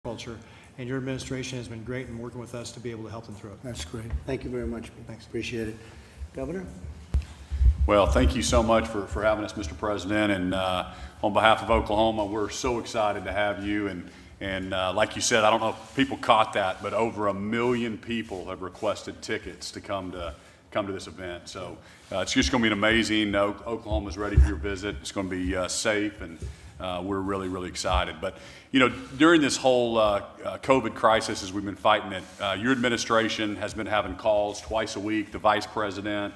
culture, and your administration has been great in working with us to be able to help them through it. That's great. Thank you very much. Thanks. Appreciate it. Governor? Well, thank you so much for having us, Mr. President. And on behalf of Oklahoma, we're so excited to have you. And like you said, I don't know if people caught that, but over 1 million people have requested tickets to come to this event. So it's just going to be amazing. Oklahoma's ready for your visit. It's going to be safe, and we're really, really excited. But, you know, during this whole COVID crisis, as we've been fighting it, your administration has been having calls twice a week. The Vice President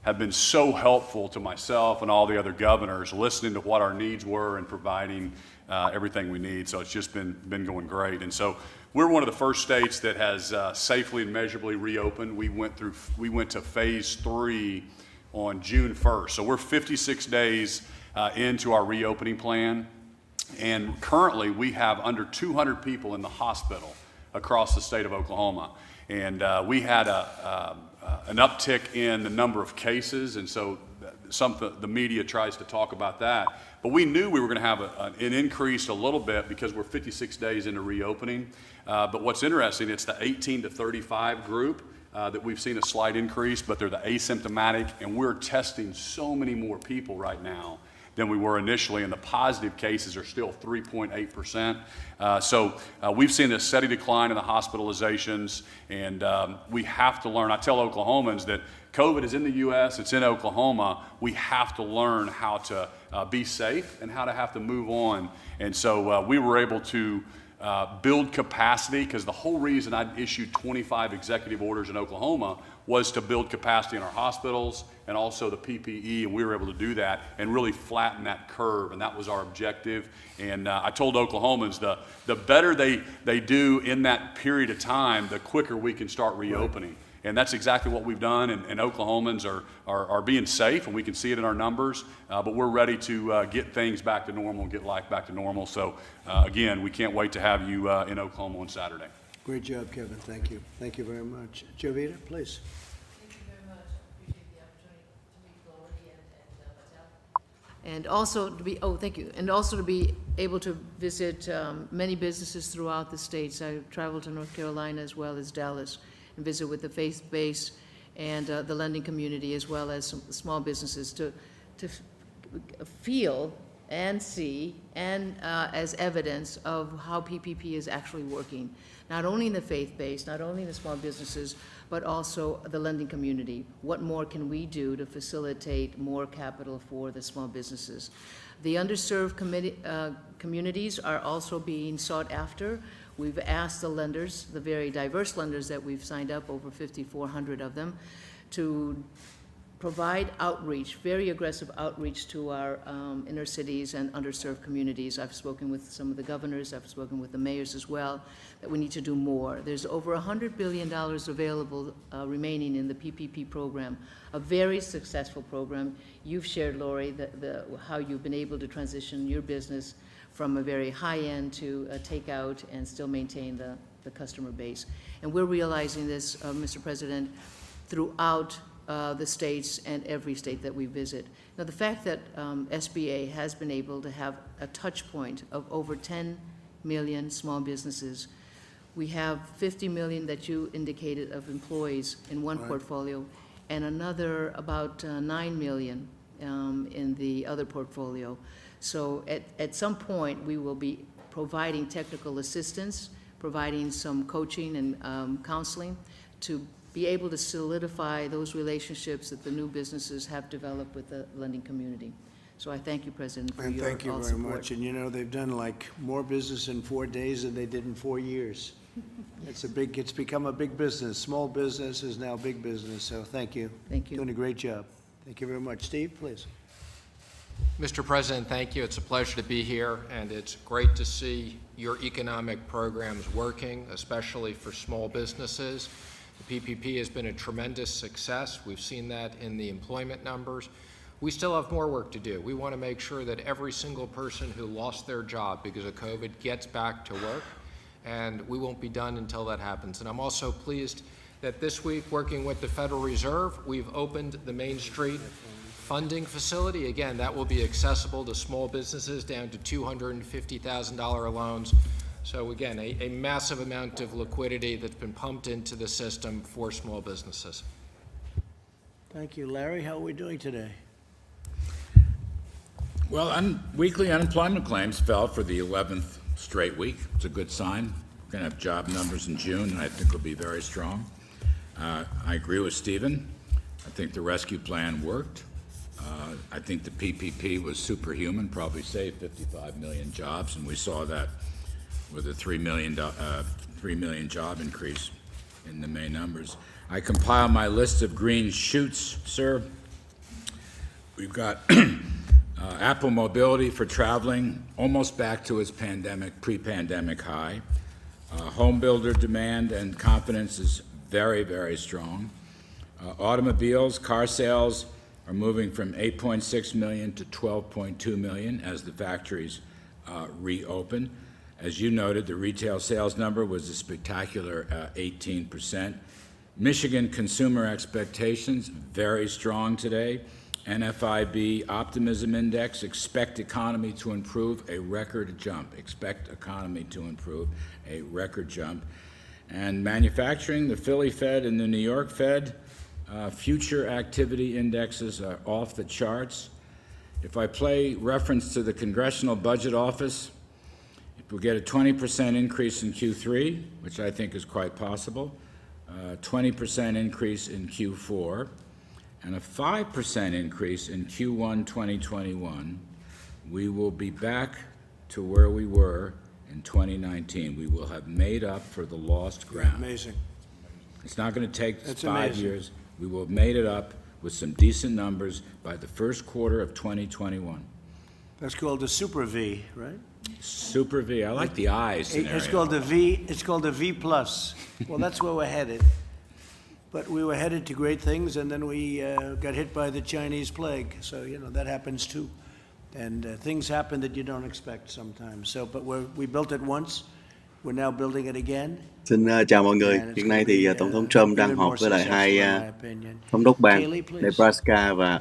have been so helpful to myself and all the other governors, listening to what our needs were and providing everything we need. So it's just been going great. And so we're one of the first states that has safely and measurably reopened. We went to phase 3 on June 1st. So we're 56 days into our reopening plan. And currently we have under 200 people in the hospital across the state of Oklahoma. And we had an uptick in the number of cases, and so the media tries to talk about that. But we knew we were going to have an increase a little bit because we're 56 days into reopening. But what's interesting, it's the 18 to 35 group that we've seen a slight increase, but they're the asymptomatic, and we're testing so many more people right now than we were initially, and the positive cases are still 3.8%. So we've seen a steady decline in the hospitalizations, and we have to learn. I tell Oklahomans that COVID is in the U.S., it's in Oklahoma. We have to learn how to be safe and how to have to move on. And so we were able to build capacity, because the whole reason I issued 25 executive orders in Oklahoma was to build capacity in our hospitals and also the PPE, and we were able to do that and really flatten that curve, and that was our objective. And I told Oklahomans the better they do in that period of time, the quicker we can start reopening. Right. And that's exactly what we've done, and Oklahomans are being safe, and we can see it in our numbers, but we're ready to get things back to normal and get life back to normal. So again, we can't wait to have you in Oklahoma on Saturday. Great job, Kevin. Thank you. Thank you very much. Jovita, please. Thank you very much. I appreciate the opportunity to meet Glory and also to be, thank you. And also to be able to visit many businesses throughout the states. I traveled to North Carolina as well as Dallas and visit with the faith-based and the lending community, as well as some small businesses to feel and see and as evidence of how PPP is actually working, not only in the faith-based, not only in the small businesses, but also the lending community. What more can we do to facilitate more capital for the small businesses? The underserved communities are also being sought after. We've asked the lenders, the very diverse lenders that we've signed up, over 5,400 of them, to provide outreach, very aggressive outreach to our inner cities and underserved communities. I've spoken with some of the governors, I've spoken with the mayors as well, that we need to do more. There's over $100 billion available remaining in the PPP program, a very successful program. You've shared, Lori, how you've been able to transition your business from a very high end to a takeout and still maintain the customer base. And we're realizing this, Mr. President, throughout the states and every state that we visit. Now, the fact that SBA has been able to have a touch point of over 10 million small businesses. We have 50 million that you indicated of employees in one portfolio, and another about 9 million in the other portfolio. So at some point, we will be providing technical assistance, providing some coaching and counseling to be able to solidify those relationships that the new businesses have developed with the lending community. So I thank you, President, for your support. Thank you very much. And you know, they've done like more business in 4 days than they did in 4 years. It's become a big business. Small business is now big business. So thank you. Thank you. Doing a great job. Thank you very much. Steve, please. Mr. President, thank you. It's a pleasure to be here, and it's great to see your economic programs working, especially for small businesses. The PPP has been a tremendous success. We've seen that in the employment numbers. We still have more work to do. We want to make sure that every single person who lost their job because of COVID gets back to work, and we won't be done until that happens. And I'm also pleased that this week, working with the Federal Reserve, we've opened the Main Street funding facility. Again, that will be accessible to small businesses down to $250,000 loans. So again, a massive amount of liquidity that's been pumped into the system for small businesses. Thank you. Larry, how are we doing today? Well, weekly unemployment claims fell for the 11th straight week. It's a good sign. We're going to have job numbers in June, and I think will be very strong. I agree with Stephen. I think the rescue plan worked. I think the PPP was superhuman, probably saved 55 million jobs, and we saw that with a 3 million job increase in the May numbers. I compile my list of green shoots, sir. We've got Apple Mobility for traveling, almost back to its pre-pandemic high. Home builder demand and confidence is very, very strong. Automobiles, car sales are moving from 8.6 million to 12.2 million as the factories reopen. As you noted, the retail sales number was a spectacular 18%. Michigan consumer expectations, very strong today. NFIB Optimism Index, expect economy to improve, a record jump. Expect economy to improve, a record jump. And manufacturing, the Philly Fed and the New York Fed, future activity indexes are off the charts. If I play reference to the Congressional Budget Office, if we get a 20% increase in Q3, which I think is quite possible, 20% increase in Q4, and a 5% increase in Q1 2021, we will be back to where we were in 2019. We will have made up for the lost ground. Amazing. It's not going to take That's 5 amazing. years. We will have made it up with some decent numbers by the first quarter of 2021. That's called a super V, right? Super V. I like the eyes scenario. It's called a V. It's called a V plus. Well, that's where we're headed. But we were headed to great things, and then we got hit by the Chinese plague. So that happens too, and things happen that you don't expect sometimes. So, but we built it once. We're now building it again. Xin chào mọi người. And it's Hiện gonna nay thì be, Tổng thống Trump đang even họp more với lại successful, hai in my opinion. thống đốc bang Kaylee, please. Nebraska và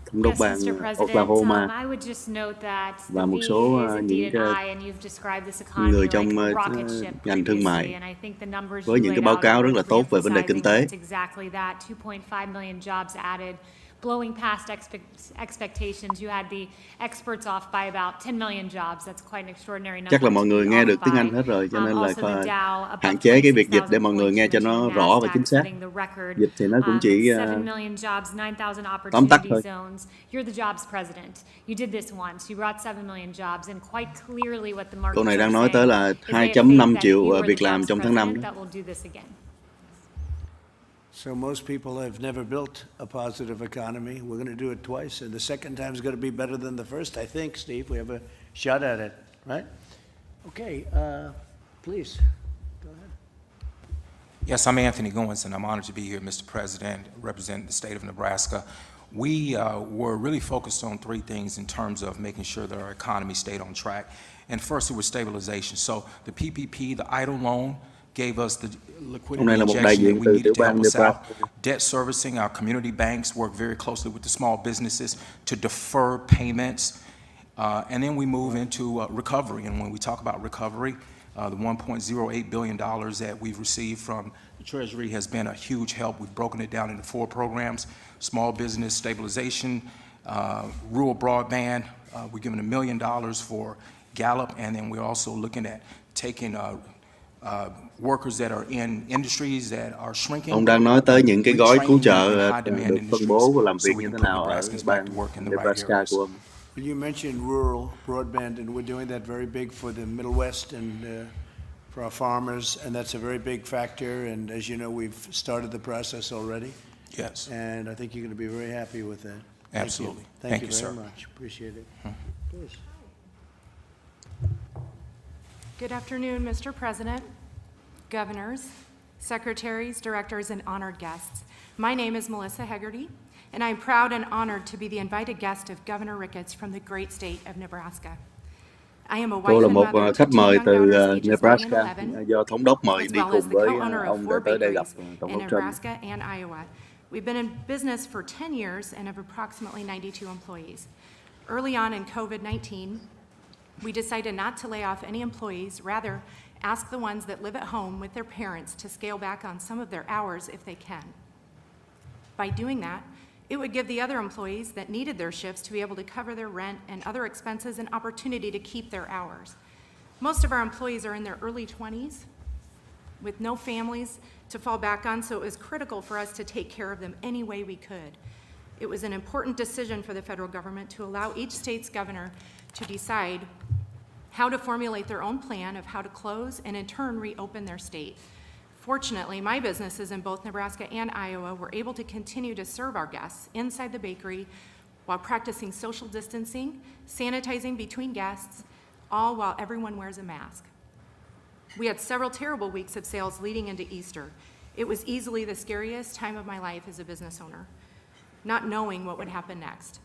thống đốc Yes, bang Mr. President, Oklahoma I would just note that the và một V số is những indeed an cái eye, and you've described this economy người like trong a rocket ship ngành thương mại previously, and I think the numbers với you những cái laid báo out cáo are rất là worth tốt về vấn đề kinh tế. reemphasizing. It's exactly that, 2.5 million jobs added, blowing past expectations. You had the experts off by about 10 million jobs. That's quite an extraordinary number. Chắc là mọi to be người nghe off được tiếng Anh by. hết rồi, cho nên là Also the Dow above hạn chế cái việc dịch để 26,000 mọi người nghe cho points, nó reaching rõ và chính NASDAQ, xác. setting the record. Dịch thì nó cũng chỉ 7 million jobs, 9,000 tóm tắt opportunity thôi. zones. You're the jobs president. You did this once. You brought 7 million jobs, and quite clearly what the market Câu này is đang nói tới saying là is they have 2.5 faith that triệu you are the việc làm jobs trong tháng 5 president đó. that will do this again. So most people have never built a positive economy. We're going to do it twice, and the second time is going to be better than the first, I think, Steve. We have a shot at it, right? Okay, please, go ahead. Yes, I'm Anthony Goins, and I'm honored to be here, Mr. President, representing the state of Nebraska. We were really focused on three things in terms of making sure that our economy stayed on track. And first, it was stabilization. So the PPP, the idle loan, gave us the liquidity Hôm nay là một đại injection diện that we từ needed tiểu to help bang us out. Nebraska. Debt servicing, our community banks work very closely with the small businesses to defer payments. And then we move into recovery. And when we talk about recovery, the $1.08 billion that we've received from the Treasury has been a huge help. We've broken it down into 4 programs: small business stabilization, rural broadband. We're giving $1 million for Gallup, and then we're also looking at taking workers that are in industries that are shrinking. Ông đang nói tới những cái gói cứu trợ retraining them in high được demand phân bố và làm industries việc so we như can thế put nào ở Nebraskans bang back to work in the right Nebraska areas. của ông. Well, you mentioned rural broadband, and we're doing that very big for the Middle West and for our farmers, and that's a very big factor. And as you know, we've started the process already, Yes, and I think you're going to be very happy with that. absolutely. Thank you you, very sir. much. Appreciate it. Please. Good afternoon, Mr. President, governors, secretaries, directors, and honored guests. My name is Melissa Hegarty, and I'm proud and honored to be the invited guest of Governor Ricketts from the great state of Nebraska. I am a wife Cô là and một mother to khách 2 mời young từ daughters ages 9 Nebraska and 11, do thống đốc mời as đi well as cùng the với co-owner of ông 4 để tới đây gặp bakeries Tổng in thống Trump. Nebraska and Iowa. We've been in business for 10 years and have approximately 92 employees. Early on in COVID-19, We decided not to lay off any employees, rather ask the ones that live at home with their parents to scale back on some of their hours if they can. By doing that, it would give the other employees that needed their shifts to be able to cover their rent and other expenses an opportunity to keep their hours. Most of our employees are in their early 20s with no families to fall back on, so it was critical for us to take care of them any way we could. It was an important decision for the federal government to allow each state's governor to decide how to formulate their own plan of how to close and in turn reopen their state. Fortunately, my businesses in both Nebraska and Iowa were able to continue to serve our guests inside the bakery while practicing social distancing, sanitizing between guests, all while everyone wears a mask. We had several terrible weeks of sales leading into Easter. It was easily the scariest time of my life as a business owner, not knowing what would happen next.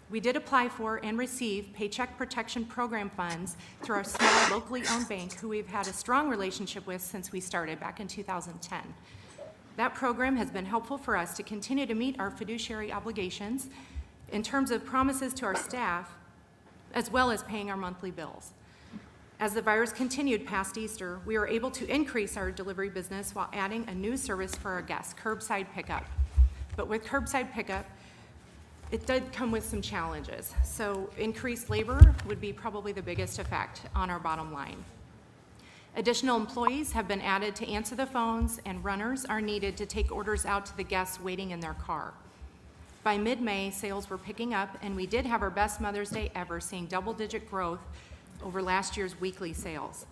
We did apply for and receive Paycheck Protection Program funds through our small locally owned bank, who we've had a strong relationship with since we started back in 2010. That program has been helpful for us to continue to meet our fiduciary obligations in terms of promises to our staff, as well as paying our monthly bills. As the virus continued past Easter, we were able to increase our delivery business while adding a new service for our guests, curbside pickup. But with curbside pickup, it did come with some challenges. So increased labor would be probably the biggest effect on our bottom line. Additional employees have been added to answer the phones, and runners are needed to take orders out to the guests waiting in their car. By mid-May, sales were picking up, and we did have our best Mother's Day ever, seeing double-digit growth over last year's weekly sales.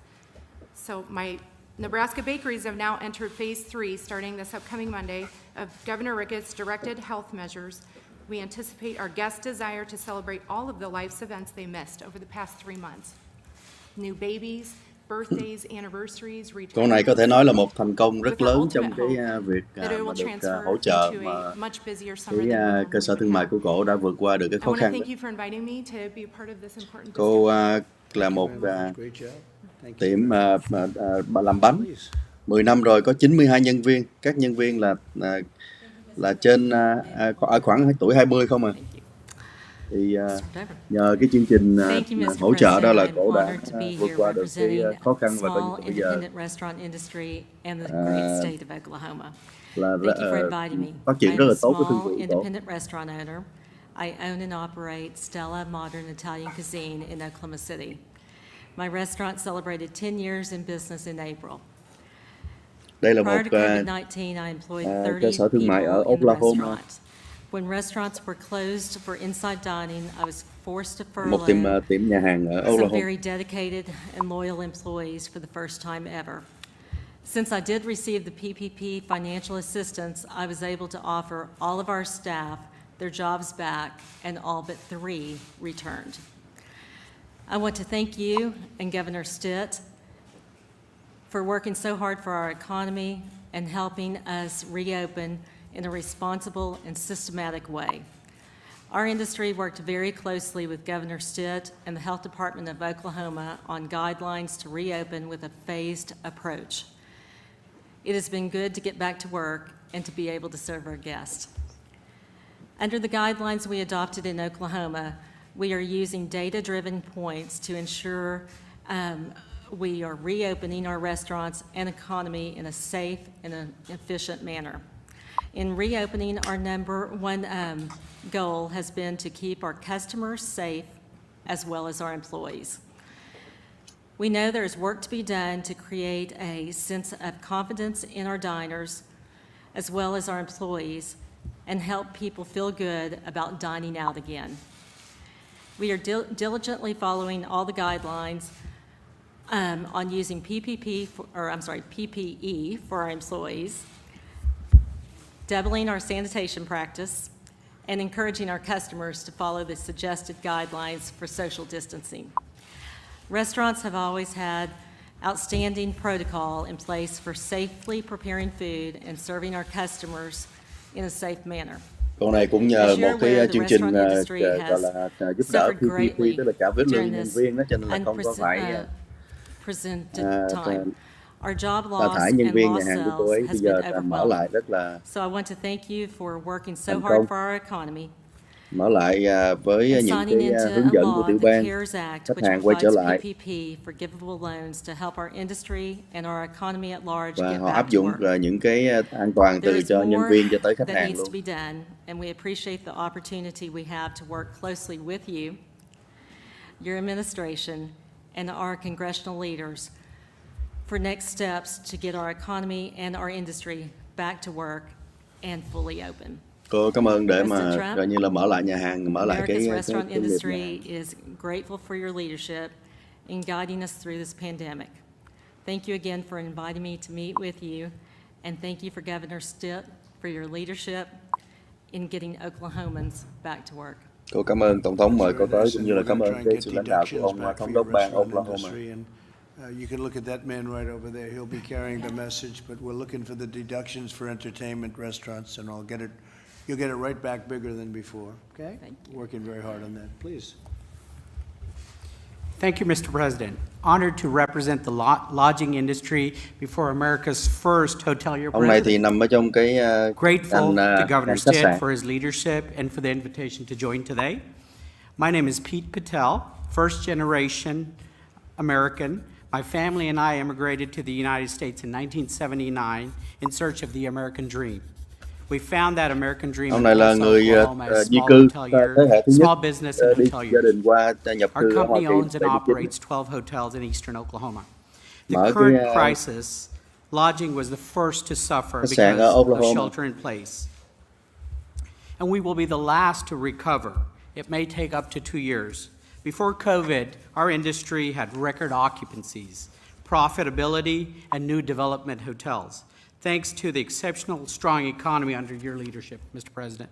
So my Nebraska bakeries have now entered phase 3, starting this upcoming Monday, of Governor Ricketts' directed health measures. We anticipate our guests' desire to celebrate all of the life's events they missed over the past 3 months. New babies, birthdays, anniversaries, Câu này có thể nói là một thành công with rất our lớn trong ultimate cái hope việc that it mà will được transfer hỗ trợ into mà a much busier summer cái than we cơ sở thương mại của cổ đã vượt qua được cái I khó want to khăn. thank you for inviting me to be a part of this important Cô discussion. là một Great job. Thank you. tiệm làm bánh 10 năm rồi, có 92 nhân viên. Các nhân viên là trên ở khoảng tuổi 20 không à. Thì nhờ cái chương trình Thank you, Mr. hỗ trợ đó là President. cổ I'm đã honored to be vượt here qua được cái representing khó khăn và small bây giờ independent restaurant industry and the great state of Oklahoma. là Thank you for inviting me. phát triển I'm rất a là tốt cái thương small hiệu cổ. independent restaurant owner. I own and operate Stella Modern Italian Cuisine in Oklahoma City. My restaurant celebrated 10 years in business in April. Đây là một Prior to COVID-19, I employed 30 cơ sở thương mại ở people in the Oklahoma. restaurant. When restaurants were closed for inside dining, I was forced to Một furlough tiệm nhà hàng ở some Oklahoma. very dedicated and loyal employees for the first time ever. Since I did receive the PPP financial assistance, I was able to offer all of our staff their jobs back, and all but 3 returned. I want to thank you and Governor Stitt for working so hard for our economy and helping us reopen in a responsible and systematic way. Our industry worked very closely with Governor Stitt and the Health Department of Oklahoma on guidelines to reopen with a phased approach. It has been good to get back to work and to be able to serve our guests. Under the guidelines we adopted in Oklahoma, we are using data-driven points to ensure we are reopening our restaurants and economy in a safe and an efficient manner. In reopening, our number one goal has been to keep our customers safe as well as our employees. We know there's work to be done to create a sense of confidence in our diners as well as our employees and help people feel good about dining out again. We are diligently following all the guidelines on using PPE for our employees, doubling our sanitation practice, and encouraging our customers to follow the suggested guidelines for social distancing. Restaurants have always had outstanding protocol in place for safely preparing food and serving our customers in a safe manner. Câu này cũng nhờ As you're một cái aware, the chương trình restaurant industry gọi has là giúp đỡ suffered greatly PPP, tức là trả với lương during nhân this viên đó, cho nên là không có phải presented time. Our job sa loss thải nhân and viên nhà lost hàng của cô ấy. sales Bây has giờ been mở lại overwhelming. rất là So I want to thank you for working so thành hard công. for our economy. mở lại với and những signing cái into hướng a dẫn của law, tiểu the bang, CARES Act, khách which hàng quay trở provides lại PPP forgivable loans to help our industry and our economy at large và get họ back áp to dụng work. những cái an toàn There từ is cho nhân more viên cho tới khách that hàng needs to luôn. be done, and we appreciate the opportunity we have to work closely with you, your administration, and our congressional leaders for next steps to get our economy and our industry back to work and fully open. Cô cảm ơn để mà President Trump, gọi như là mở lại nhà hàng, mở lại America's cái restaurant nghiệp nhà industry hàng. is grateful for your leadership in guiding us through this pandemic. Thank you again for inviting me to meet with you, and thank you for Governor Stitt for your leadership in getting Oklahomans back to work. Cô cảm ơn Tổng thống mời cô tới, cũng như là We're cảm gonna ơn try and cái get sự lãnh đạo của deductions ông back Thống for đốc your bang restaurant Oklahoma. industry, and you can look at that man right over there. He'll be carrying the message, but we're looking for the deductions for entertainment restaurants, and you'll get it right back bigger than before, okay? Thank Working very hard on that, please. Thank you, Mr. President. Honored to represent the lodging industry before America's first hotelier Ông này thì president. nằm ở trong cái Grateful to ngành Governor khách Stitt sạn. for his leadership and for the invitation to join today. My name is Pete Patel, first generation American. My family and I immigrated to the United States in 1979 in search of the American dream. We found that American dream Ông in này là Tulsa, người Oklahoma as di small cư hotelier, thế hệ thứ small nhất business and đi gia hoteliers. đình qua nhập Our cư ở Hoa company Kỳ owns and 79. operates 12 hotels in eastern Oklahoma. The Mở current cái crisis, lodging was the first to suffer khách sạn ở because of Oklahoma. shelter in place. And we will be the last to recover. It may take up to 2 years. Before COVID, our industry had record occupancies, profitability, and new development hotels, thanks to the exceptional strong economy under your leadership, Mr. President.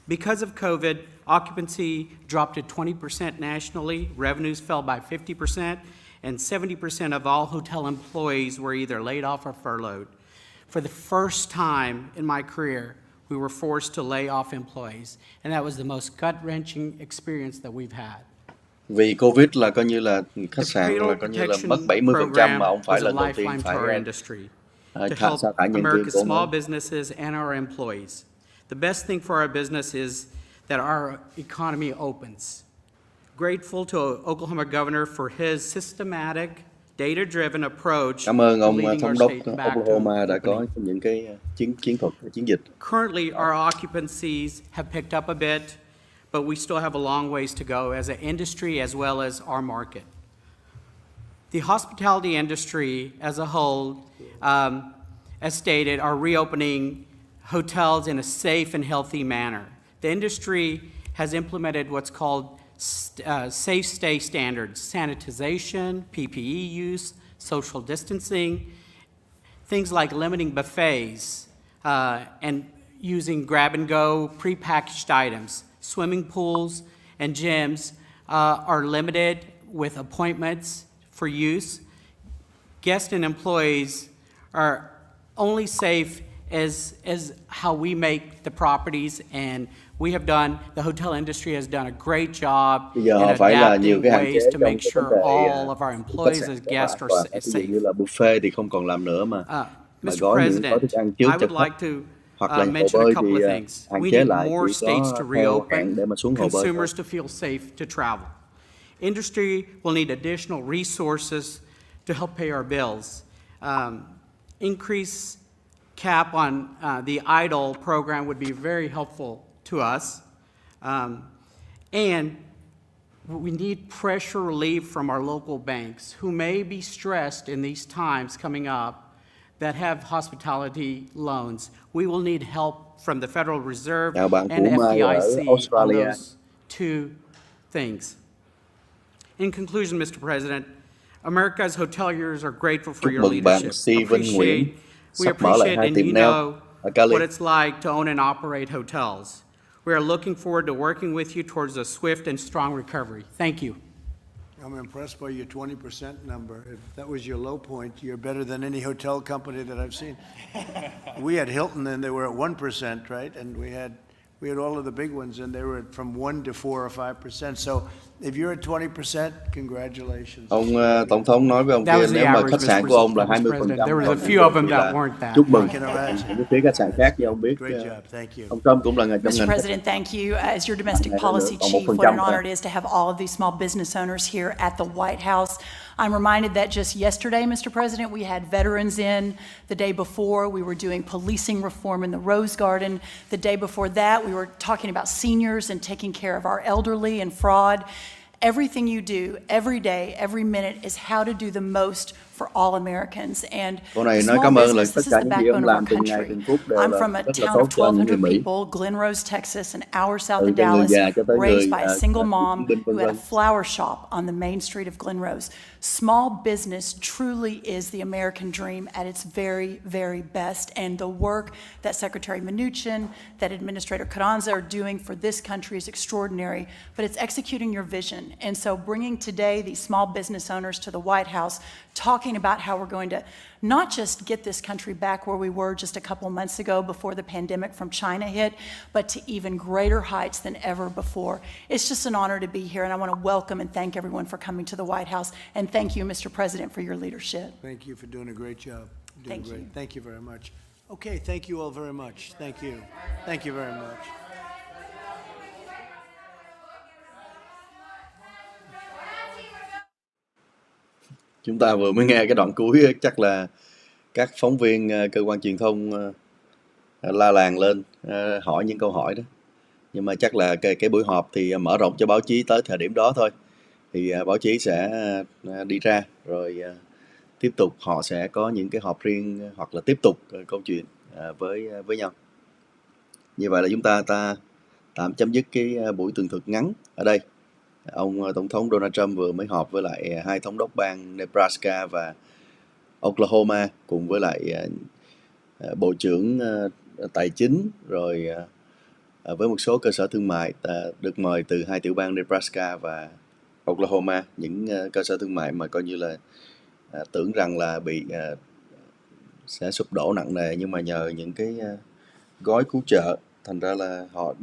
Because of COVID, occupancy dropped to 20% nationally, revenues fell by 50%, and 70% of all hotel employees were either laid off or furloughed. For the first time in my career, we were forced to lay off employees, and that was the most gut-wrenching experience that we've had. Vì Covid là coi như là khách The sạn là payroll coi như là mất protection 70% program mà ông phải was a lần đầu tiên lifeline to phải our industry to help sa thải nhân viên America's của small ông. businesses and our employees. The best thing for our business is that our economy opens. Grateful to Oklahoma Governor for his systematic, data-driven approach Cảm ơn to ông leading Thống our đốc state back to Oklahoma đã có opening. những cái chiến thuật, chiến dịch. Currently, our occupancies have picked up a bit, but we still have a long ways to go as an industry as well as our market. The hospitality industry as a whole, as stated, are reopening hotels in a safe and healthy manner. The industry has implemented what's called safe stay standards, sanitization, PPE use, social distancing, things like limiting buffets and using grab-and-go prepackaged items. Swimming pools and gyms are limited with appointments for use. Guests and employees are only safe as how we make the properties, and we have done, the hotel industry has done a great job Bây giờ in họ phải là nhiều adapting cái hạn chế ways to trong make cái sure vấn đề all of our khách employees sạn and cho guests an are toàn. Ví dụ safe. như là buffet thì không còn làm nữa mà Mr. gói gói President, thức ăn I trước cho would khách. like to Hoặc là hồ mention a bơi couple thì of things. hạn We chế need lại more chỉ states có to theo reopen, hẹn để mà xuống hồ bơi thôi. consumers to feel safe to travel. Industry will need additional resources to help pay our bills. Increase cap on the EIDL program would be very helpful to us. And we need pressure relief from our local banks who may be stressed in these times coming up that have hospitality loans. We will need help from the Federal Reserve Chào bạn and của Mai ở FDIC on Australia. those two things. In conclusion, Mr. President, America's hoteliers are grateful for Chúc your mừng bạn leadership. Stephen Nguyễn We sắp mở lại appreciate 2 and tiệm you nail know ở Cali. what it's like to own and operate hotels. We are looking forward to working with you towards a swift and strong recovery. Thank you. I'm impressed by your 20% number. If that was your low point, you're better than any hotel company that I've seen. We had Hilton, and they were at 1%, right? And we had We had all of the big ones, and they were from 1 to 4 or 5%. So if you're at 20%, congratulations. Ông Tổng thống nói với ông That kia was the nếu mà average, khách sạn Mr. của ông là Mr. 20% President. There was a thôi few of them thì that là weren't that. chúc mừng. I can imagine. Những cái phía khách sạn khác như ông biết, Great job, thank you. ông Trump cũng là trong Mr. ngành President, thank you. As your domestic Này là policy còn 1% chief, what an thôi. honor it is to have all of these small business owners here at the White House. I'm reminded that just yesterday, Mr. President, we had veterans in. The day before, we were doing policing reform in the Rose Garden. The day before that, we were talking about seniors and taking care of our elderly and fraud. Everything you do, every day, every minute is how to do the most for all Americans. And Cô này the nói small cảm ơn là business, tất this is cả the những gì ông backbone of làm our từng ngày country. từng phút đều I'm là from a rất là town tốt of cho những người 1,200 Mỹ. people, Glen Rose, Texas, an hour south Từ of người Dallas, già cho tới raised người by a single mom thương binh, vân who had a vân. flower shop on the main street of Glen Rose. Small business truly is the American dream at its very, very best. And the work that Secretary Mnuchin, that Administrator Carranza are doing for this country is extraordinary, but it's executing your vision. And so bringing today these small business owners to the White House, talking about how we're going to not just get this country back where we were just a couple months ago before the pandemic from China hit, but to even greater heights than ever before. It's just an honor to be here, and I want to welcome and thank everyone for coming to the White House. And thank you, Mr. President, for your leadership. Thank you for doing a great job. Doing Thank great. you. Thank you very much. Okay, thank you all very much. Thank you. Thank you very much. Chúng ta vừa mới nghe cái đoạn cuối, chắc là các phóng viên cơ quan truyền thông la làng lên hỏi những câu hỏi đó. Nhưng mà chắc là cái buổi họp thì mở rộng cho báo chí tới thời điểm đó thôi. Thì báo chí sẽ đi ra rồi tiếp tục họ sẽ có những cái họp riêng hoặc là tiếp tục câu chuyện với nhau. Như vậy là chúng ta tạm chấm dứt cái buổi tường thuật ngắn ở đây. Ông Tổng thống Donald Trump vừa mới họp với lại 2 thống đốc bang Nebraska và Oklahoma cùng với lại Bộ trưởng Tài chính rồi với một số cơ sở thương mại được mời từ 2 tiểu bang Nebraska và Oklahoma, những cơ sở thương mại mà coi như là tưởng rằng là bị sẽ sụp đổ nặng nề, nhưng mà nhờ những cái gói cứu trợ thành ra là họ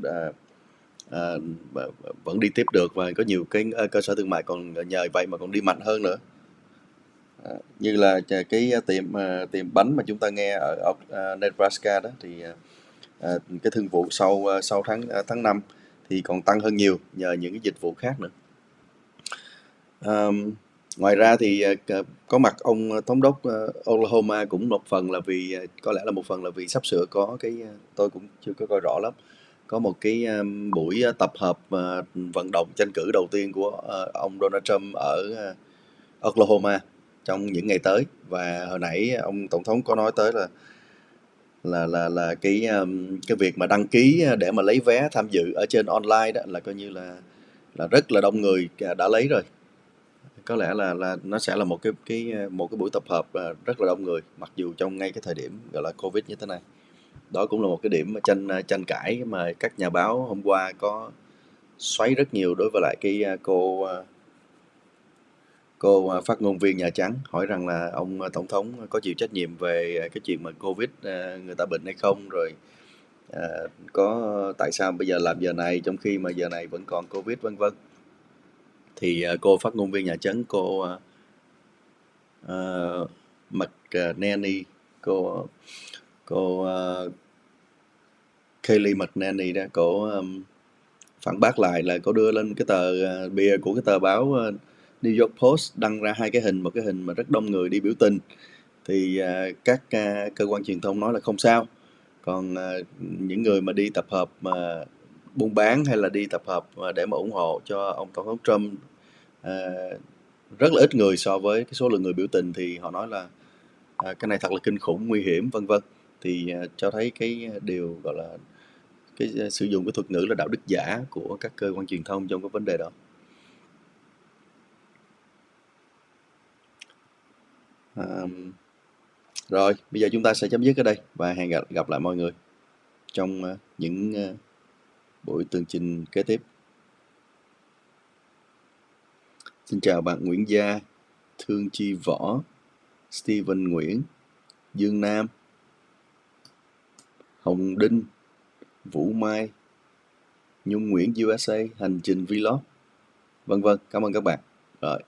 vẫn đi tiếp được, và có nhiều cái cơ sở thương mại còn nhờ vậy mà còn đi mạnh hơn nữa. Như là cái tiệm bánh mà chúng ta nghe ở Nebraska đó thì cái thương vụ sau tháng 5 thì còn tăng hơn nhiều nhờ những cái dịch vụ khác nữa. Ngoài ra thì có mặt ông thống đốc Oklahoma cũng một phần là vì có lẽ là một phần là vì sắp sửa có cái, tôi cũng chưa có coi rõ lắm, có một cái buổi tập hợp vận động tranh cử đầu tiên của ông Donald Trump ở Oklahoma trong những ngày tới. Và hồi nãy ông tổng thống có nói tới là cái việc mà đăng ký để mà lấy vé tham dự ở trên online đó là coi như là rất là đông người đã lấy rồi. Có lẽ là nó sẽ là một cái buổi tập hợp rất là đông người, mặc dù trong ngay cái thời điểm gọi là Covid như thế này. Đó cũng là một cái điểm mà tranh cãi mà các nhà báo hôm qua có xoáy rất nhiều đối với lại cái cô phát ngôn viên Nhà Trắng, hỏi rằng là ông tổng thống có chịu trách nhiệm về cái chuyện mà Covid người ta bệnh hay không, rồi có tại sao bây giờ làm giờ này trong khi mà giờ này vẫn còn Covid vân vân. Thì cô phát ngôn viên Nhà Trắng, cô McNanny, cô Kayleigh McEnany đó, cô phản bác lại là cô đưa lên cái tờ bìa của cái tờ báo New York Post đăng ra 2 cái hình, một cái hình mà rất đông người đi biểu tình. Thì các cơ quan truyền thông nói là không sao. Còn những người mà đi tập hợp mà buôn bán hay là đi tập hợp để mà ủng hộ cho ông Tổng thống Trump rất là ít người so với cái số lượng người biểu tình, thì họ nói là cái này thật là kinh khủng, nguy hiểm vân vân. Thì cho thấy cái điều gọi là cái sử dụng cái thuật ngữ là đạo đức giả của các cơ quan truyền thông trong cái vấn đề đó. Rồi, bây giờ chúng ta sẽ chấm dứt ở đây và hẹn gặp lại mọi người trong những buổi tường trình kế tiếp. Xin chào bạn Nguyễn Gia, Thương Chi Võ, Steven Nguyễn, Dương Nam, Hồng Đinh, Vũ Mai, Nhung Nguyễn USA, hành trình vlog, vân vân. Cảm ơn các bạn. Rồi.